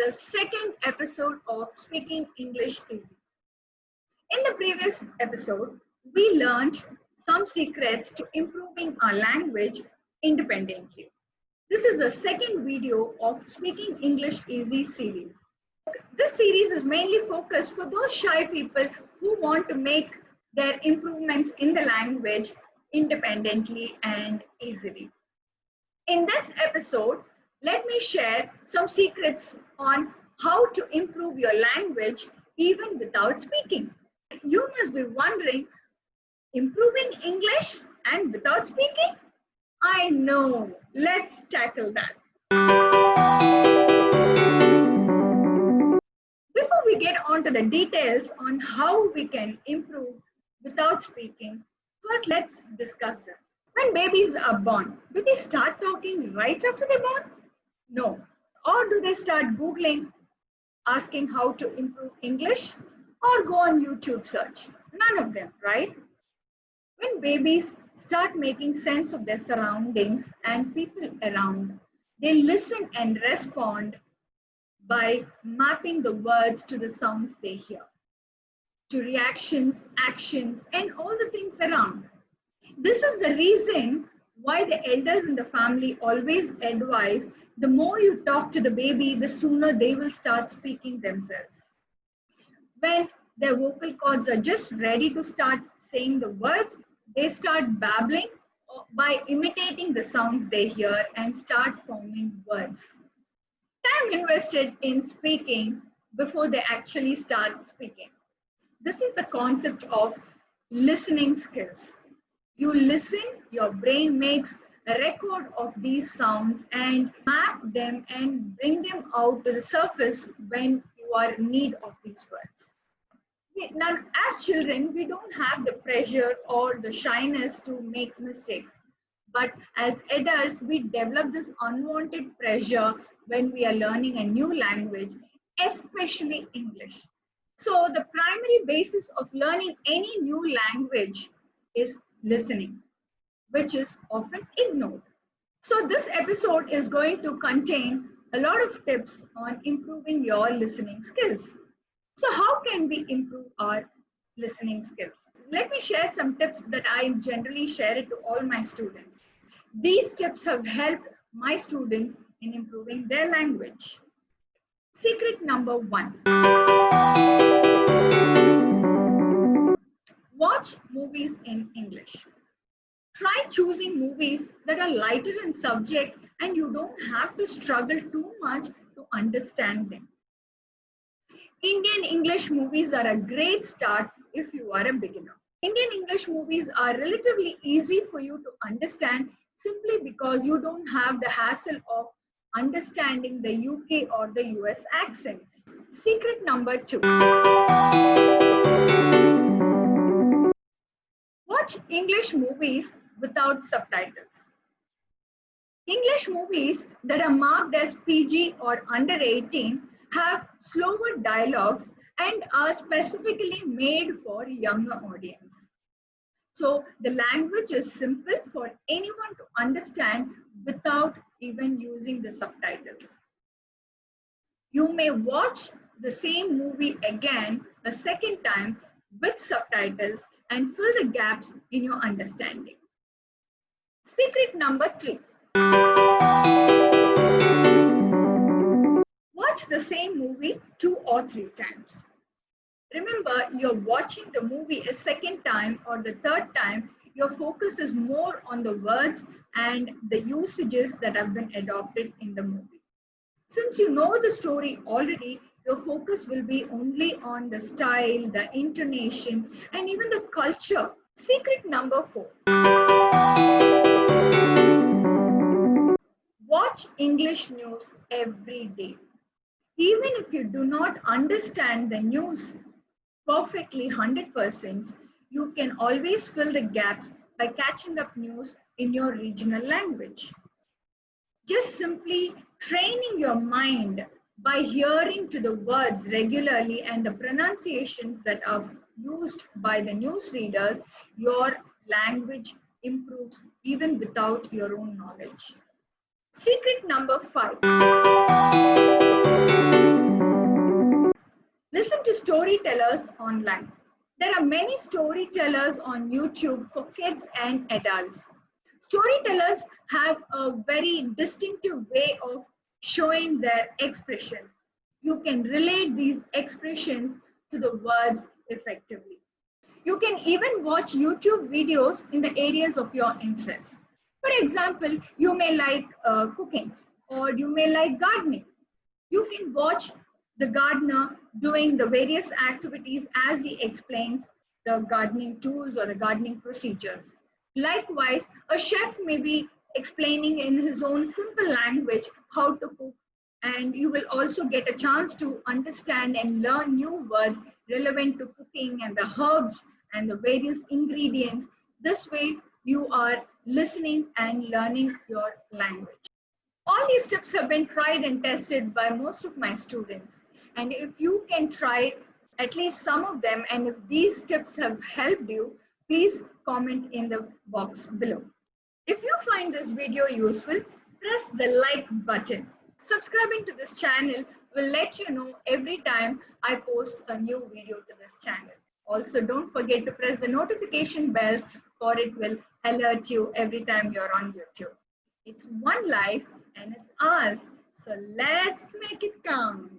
the second episode of Speaking English Easy. In the previous episode, we learned some secrets to improving our language independently. This is the second video of Speaking English Easy series. This series is mainly focused for those shy people who want to make their improvements in the language independently and easily. In this episode, let me share some secrets on how to improve your language even without speaking. You must be wondering, improving English and without speaking? I know, let's tackle that. Before we get on to the details on how we can improve without speaking, first let's discuss this. When babies are born, do they start talking right after they're born? No. Or do they start Googling, asking how to improve English, or go on YouTube search? None of them, right? When babies start making sense of their surroundings and people around, they listen and respond by mapping the words to the sounds they hear, to reactions, actions, and all the things around. This is the reason why the elders in the family always advise the more you talk to the baby, the sooner they will start speaking themselves. When their vocal cords are just ready to start saying the words, they start babbling by imitating the sounds they hear and start forming words. Time invested in speaking before they actually start speaking. This is the concept of listening skills. You listen, your brain makes a record of these sounds and map them and bring them out to the surface when you are in need of these words. Now, as children, we don't have the pressure or the shyness to make mistakes. But as adults, we develop this unwanted pressure when we are learning a new language, especially English. So the primary basis of learning any new language is listening, which is often ignored. So this episode is going to contain a lot of tips on improving your listening skills. So how can we improve our listening skills? Let me share some tips that I generally share it to all my students. These tips have helped my students in improving their language. Secret number 1. Watch movies in English. Try choosing movies that are lighter in subject and you don't have to struggle too much to understand them. Indian English movies are a great start if you are a beginner. Indian English movies are relatively easy for you to understand simply because you don't have the hassle of understanding the UK or the US accents. Secret number 2. Watch English movies without subtitles. English movies that are marked as PG or under 18 have slower dialogues and are specifically made for younger audience. So the language is simple for anyone to understand without even using the subtitles. You may watch the same movie again a second time with subtitles and fill the gaps in your understanding. Secret number 3. Watch the same movie 2 or 3 times. Remember, you're watching the movie a second time or the third time, your focus is more on the words and the usages that have been adopted in the movie. Since you know the story already, your focus will be only on the style, the intonation, and even the culture. Secret number 4. Watch English news every day. Even if you do not understand the news perfectly 100%, you can always fill the gaps by catching up news in your regional language. Just simply training your mind by hearing to the words regularly and the pronunciations that are used by the newsreaders, your language improves even without your own knowledge. Secret number 5. Listen to storytellers online. There are many storytellers on YouTube for kids and adults. Storytellers have a very distinctive way of showing their expressions. You can relate these expressions to the words effectively. You can even watch YouTube videos in the areas of your interest. For example, you may like cooking or you may like gardening. You can watch the gardener doing the various activities as he explains the gardening tools or the gardening procedures. Likewise, a chef may be explaining in his own simple language how to cook, and you will also get a chance to understand and learn new words relevant to cooking and the herbs and the various ingredients. This way, you are listening and learning your language. All these tips have been tried and tested by most of my students. And if you can try at least some of them, and if these tips have helped you, please comment in the box below. If you find this video useful, press the like button. Subscribing to this channel will let you know every time I post a new video to this channel. Also, don't forget to press the notification bell, for it will alert you every time you're on YouTube. It's one life and it's ours. So let's make it count.